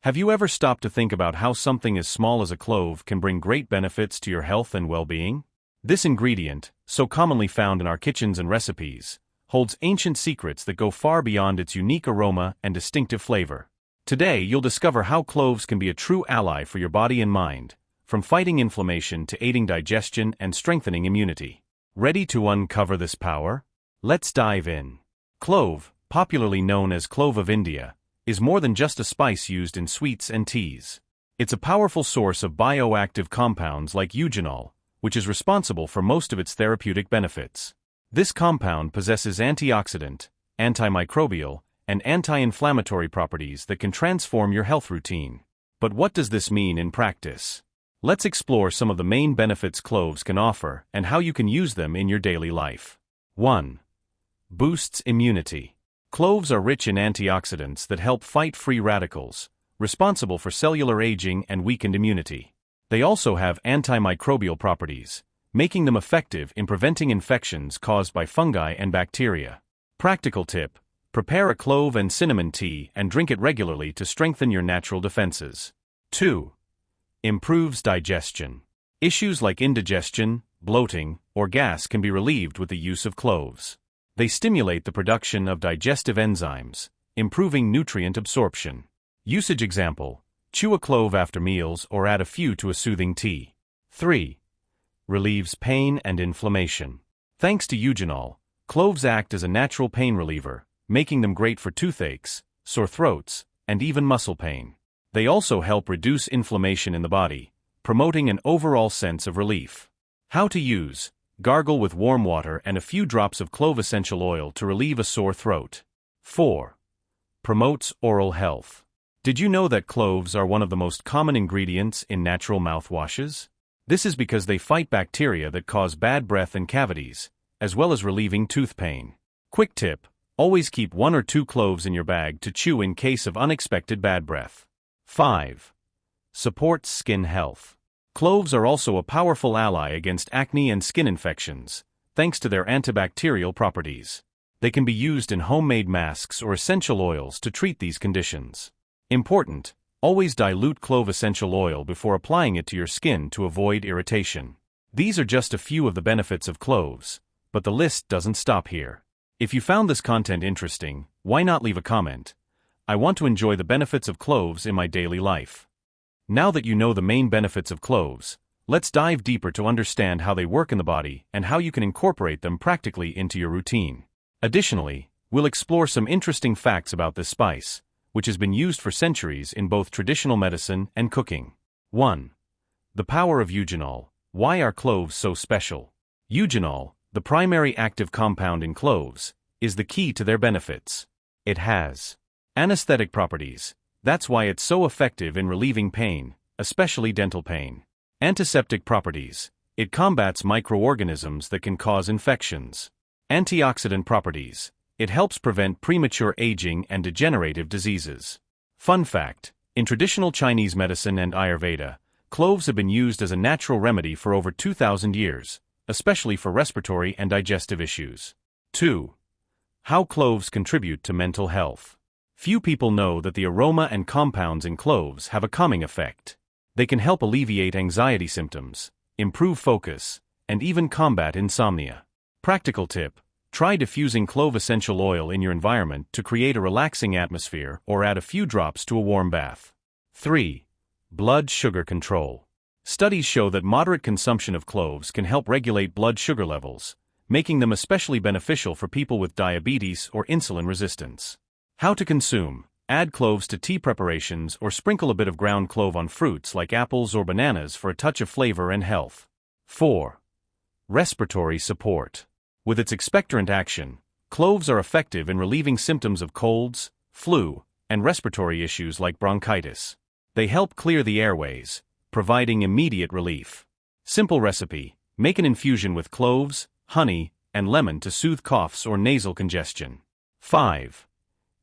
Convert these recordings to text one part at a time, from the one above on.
Have you ever stopped to think about how something as small as a clove can bring great benefits to your health and well-being? This ingredient, so commonly found in our kitchens and recipes, holds ancient secrets that go far beyond its unique aroma and distinctive flavor. Today, you'll discover how cloves can be a true ally for your body and mind, from fighting inflammation to aiding digestion and strengthening immunity. Ready to uncover this power? Let's dive in. Clove, popularly known as clove of India, is more than just a spice used in sweets and teas. It's a powerful source of bioactive compounds like eugenol, which is responsible for most of its therapeutic benefits. This compound possesses antioxidant, antimicrobial, and anti-inflammatory properties that can transform your health routine. But what does this mean in practice? Let's explore some of the main benefits cloves can offer and how you can use them in your daily life. 1. Boosts immunity. Cloves are rich in antioxidants that help fight free radicals, responsible for cellular aging and weakened immunity. They also have antimicrobial properties, making them effective in preventing infections caused by fungi and bacteria. Practical tip: prepare a clove and cinnamon tea and drink it regularly to strengthen your natural defenses. 2. Improves digestion. Issues like indigestion, bloating, or gas can be relieved with the use of cloves. They stimulate the production of digestive enzymes, improving nutrient absorption. Usage example: chew a clove after meals or add a few to a soothing tea. 3. Relieves pain and inflammation. Thanks to eugenol, cloves act as a natural pain reliever, making them great for toothaches, sore throats, and even muscle pain. They also help reduce inflammation in the body, promoting an overall sense of relief. How to use: gargle with warm water and a few drops of clove essential oil to relieve a sore throat. 4. Promotes oral health. Did you know that cloves are one of the most common ingredients in natural mouthwashes? This is because they fight bacteria that cause bad breath and cavities, as well as relieving tooth pain. Quick tip: always keep 1 or 2 cloves in your bag to chew in case of unexpected bad breath. 5. Supports skin health. Cloves are also a powerful ally against acne and skin infections, thanks to their antibacterial properties. They can be used in homemade masks or essential oils to treat these conditions. Important: always dilute clove essential oil before applying it to your skin to avoid irritation. These are just a few of the benefits of cloves, but the list doesn't stop here. If you found this content interesting, why not leave a comment? I want to enjoy the benefits of cloves in my daily life. Now that you know the main benefits of cloves, let's dive deeper to understand how they work in the body and how you can incorporate them practically into your routine. Additionally, we'll explore some interesting facts about this spice, which has been used for centuries in both traditional medicine and cooking. 1. The power of eugenol. Why are cloves so special? Eugenol, the primary active compound in cloves, is the key to their benefits. It has anesthetic properties. That's why it's so effective in relieving pain, especially dental pain. Antiseptic properties. It combats microorganisms that can cause infections. Antioxidant properties. It helps prevent premature aging and degenerative diseases. Fun fact: in traditional Chinese medicine and Ayurveda, cloves have been used as a natural remedy for over 2,000 years, especially for respiratory and digestive issues. 2. How cloves contribute to mental health. Few people know that the aroma and compounds in cloves have a calming effect. They can help alleviate anxiety symptoms, improve focus, and even combat insomnia. Practical tip: try diffusing clove essential oil in your environment to create a relaxing atmosphere or add a few drops to a warm bath. 3. Blood sugar control. Studies show that moderate consumption of cloves can help regulate blood sugar levels, making them especially beneficial for people with diabetes or insulin resistance. How to consume: add cloves to tea preparations or sprinkle a bit of ground clove on fruits like apples or bananas for a touch of flavor and health. 4. Respiratory support. With its expectorant action, cloves are effective in relieving symptoms of colds, flu, and respiratory issues like bronchitis. They help clear the airways, providing immediate relief. Simple recipe: make an infusion with cloves, honey, and lemon to soothe coughs or nasal congestion. 5.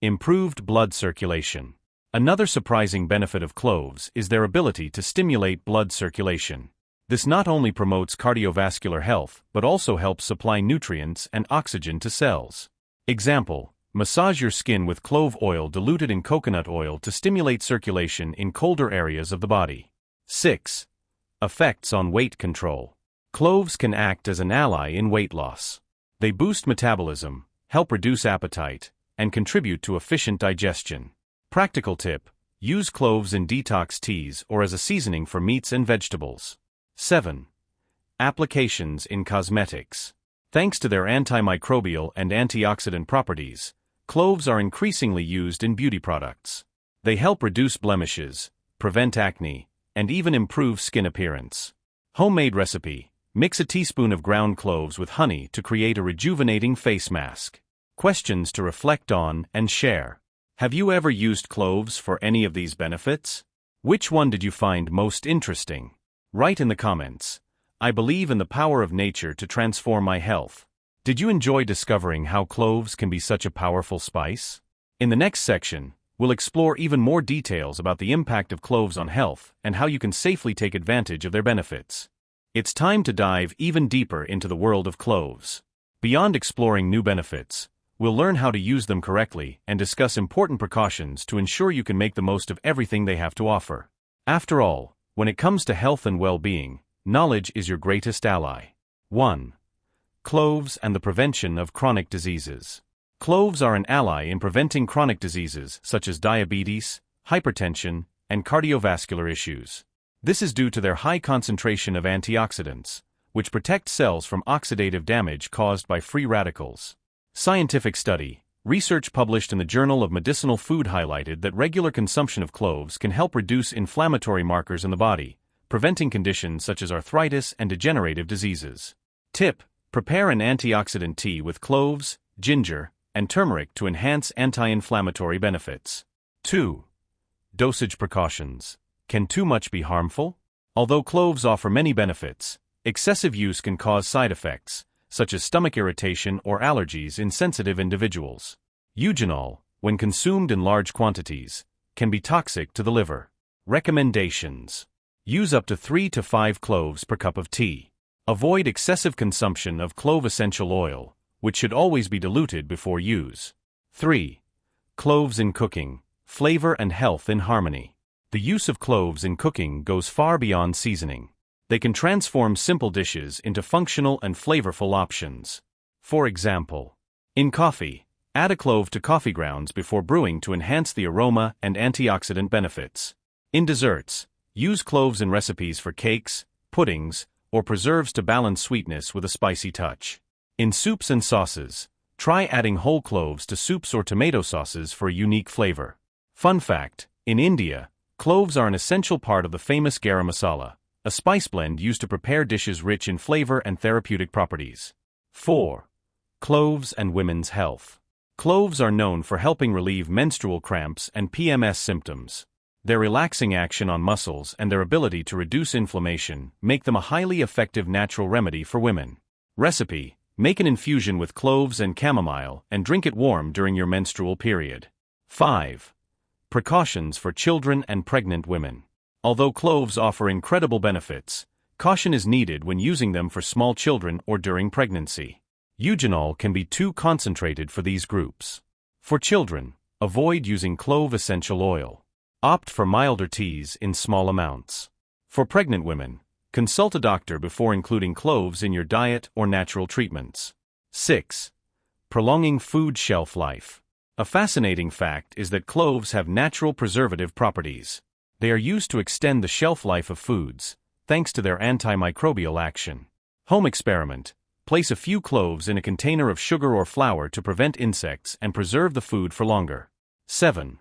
Improved blood circulation. Another surprising benefit of cloves is their ability to stimulate blood circulation. This not only promotes cardiovascular health but also helps supply nutrients and oxygen to cells. Example: Massage your skin with clove oil diluted in coconut oil to stimulate circulation in colder areas of the body. 6. Effects on weight control. Cloves can act as an ally in weight loss. They boost metabolism, help reduce appetite, and contribute to efficient digestion. Practical tip: use cloves in detox teas or as a seasoning for meats and vegetables. 7. Applications in cosmetics. Thanks to their antimicrobial and antioxidant properties, cloves are increasingly used in beauty products. They help reduce blemishes, prevent acne, and even improve skin appearance. Homemade recipe: mix a teaspoon of ground cloves with honey to create a rejuvenating face mask. Questions to reflect on and share. Have you ever used cloves for any of these benefits? Which one did you find most interesting? Write in the comments. I believe in the power of nature to transform my health. Did you enjoy discovering how cloves can be such a powerful spice? In the next section, we'll explore even more details about the impact of cloves on health and how you can safely take advantage of their benefits. It's time to dive even deeper into the world of cloves. Beyond exploring new benefits, we'll learn how to use them correctly and discuss important precautions to ensure you can make the most of everything they have to offer. After all, when it comes to health and well-being, knowledge is your greatest ally. 1. Cloves and the prevention of chronic diseases. Cloves are an ally in preventing chronic diseases such as diabetes, hypertension, and cardiovascular issues. This is due to their high concentration of antioxidants, which protect cells from oxidative damage caused by free radicals. Scientific study: research published in the Journal of Medicinal Food highlighted that regular consumption of cloves can help reduce inflammatory markers in the body, preventing conditions such as arthritis and degenerative diseases. Tip: prepare an antioxidant tea with cloves, ginger, and turmeric to enhance anti-inflammatory benefits. 2. Dosage precautions. Can too much be harmful? Although cloves offer many benefits, excessive use can cause side effects, such as stomach irritation or allergies in sensitive individuals. Eugenol, when consumed in large quantities, can be toxic to the liver. Recommendations: use up to 3 to 5 cloves per cup of tea. Avoid excessive consumption of clove essential oil, which should always be diluted before use. 3. Cloves in cooking: flavor and health in harmony. The use of cloves in cooking goes far beyond seasoning. They can transform simple dishes into functional and flavorful options. For example, in coffee, add a clove to coffee grounds before brewing to enhance the aroma and antioxidant benefits. In desserts, use cloves in recipes for cakes, puddings, or preserves to balance sweetness with a spicy touch. In soups and sauces, try adding whole cloves to soups or tomato sauces for a unique flavor. Fun fact: in India, cloves are an essential part of the famous garam masala, a spice blend used to prepare dishes rich in flavor and therapeutic properties. 4. Cloves and women's health. Cloves are known for helping relieve menstrual cramps and PMS symptoms. Their relaxing action on muscles and their ability to reduce inflammation make them a highly effective natural remedy for women. Recipe: make an infusion with cloves and chamomile and drink it warm during your menstrual period. 5. Precautions for children and pregnant women. Although cloves offer incredible benefits, caution is needed when using them for small children or during pregnancy. Eugenol can be too concentrated for these groups. For children, avoid using clove essential oil. Opt for milder teas in small amounts. For pregnant women, consult a doctor before including cloves in your diet or natural treatments. 6. Prolonging food shelf life. A fascinating fact is that cloves have natural preservative properties. They are used to extend the shelf life of foods, thanks to their antimicrobial action. Home experiment: place a few cloves in a container of sugar or flour to prevent insects and preserve the food for longer. 7.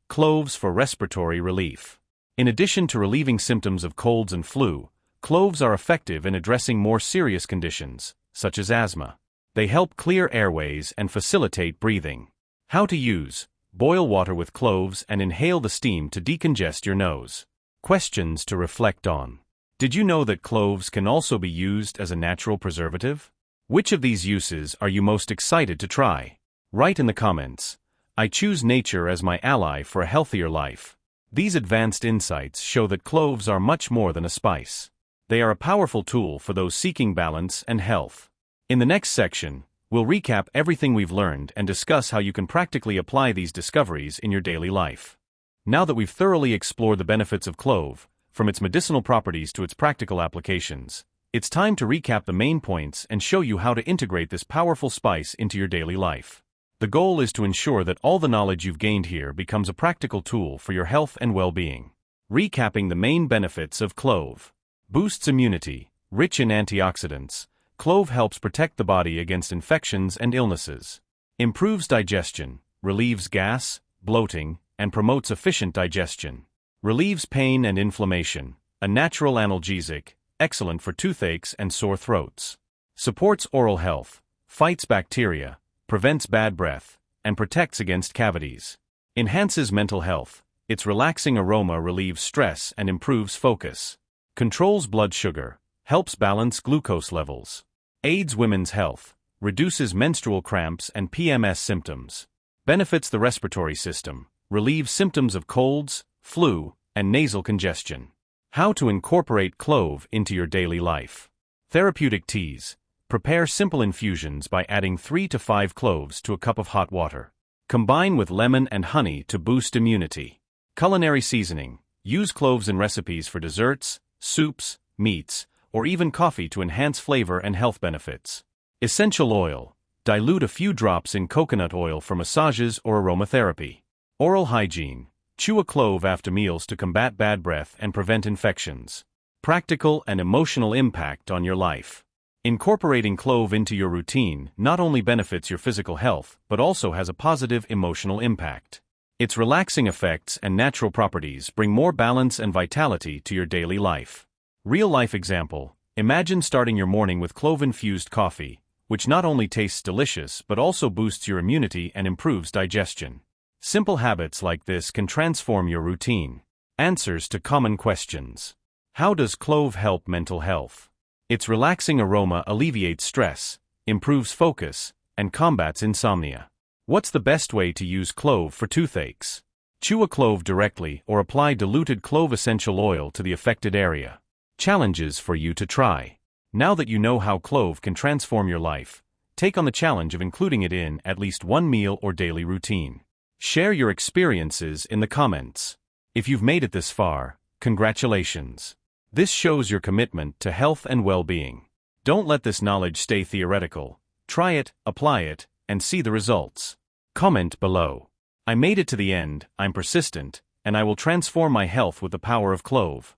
Cloves for respiratory relief. In addition to relieving symptoms of colds and flu, cloves are effective in addressing more serious conditions, such as asthma. They help clear airways and facilitate breathing. How to use: boil water with cloves and inhale the steam to decongest your nose. Questions to reflect on. Did you know that cloves can also be used as a natural preservative? Which of these uses are you most excited to try? Write in the comments. I choose nature as my ally for a healthier life. These advanced insights show that cloves are much more than a spice. They are a powerful tool for those seeking balance and health. In the next section, We'll recap everything we've learned and discuss how you can practically apply these discoveries in your daily life. Now that we've thoroughly explored the benefits of clove, from its medicinal properties to its practical applications, it's time to recap the main points and show you how to integrate this powerful spice into your daily life. The goal is to ensure that all the knowledge you've gained here becomes a practical tool for your health and well-being. Recapping the main benefits of clove. Boosts immunity. Rich in antioxidants, clove helps protect the body against infections and illnesses. Improves digestion, relieves gas, bloating, and promotes efficient digestion. Relieves pain and inflammation, a natural analgesic, excellent for toothaches and sore throats. Supports oral health, fights bacteria, prevents bad breath, and protects against cavities. Enhances mental health, its relaxing aroma relieves stress and improves focus. Controls blood sugar, helps balance glucose levels. Aids women's health, reduces menstrual cramps and PMS symptoms. Benefits the respiratory system, relieves symptoms of colds, flu, and nasal congestion. How to incorporate clove into your daily life. Therapeutic teas. Prepare simple infusions by adding 3 to 5 cloves to a cup of hot water. Combine with lemon and honey to boost immunity. Culinary seasoning. Use cloves in recipes for desserts, soups, meats, or even coffee to enhance flavor and health benefits. Essential oil. Dilute a few drops in coconut oil for massages or aromatherapy. Oral hygiene. Chew a clove after meals to combat bad breath and prevent infections. Practical and emotional impact on your life. Incorporating clove into your routine not only benefits your physical health but also has a positive emotional impact. Its relaxing effects and natural properties bring more balance and vitality to your daily life. Real-life example, imagine starting your morning with clove-infused coffee, which not only tastes delicious but also boosts your immunity and improves digestion. Simple habits like this can transform your routine. Answers to common questions. How does clove help mental health? Its relaxing aroma alleviates stress, improves focus, and combats insomnia. What's the best way to use clove for toothaches? Chew a clove directly or apply diluted clove essential oil to the affected area. Challenges for you to try. Now that you know how clove can transform your life, take on the challenge of including it in at least one meal or daily routine. Share your experiences in the comments. If you've made it this far, congratulations. This shows your commitment to health and well-being. Don't let this knowledge stay theoretical. Try it, apply it, and see the results. Comment below. I made it to the end, I'm persistent, and I will transform my health with the power of clove.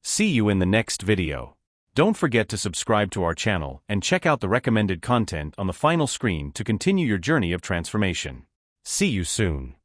See you in the next video. Don't forget to subscribe to our channel and check out the recommended content on the final screen to continue your journey of transformation. See you soon.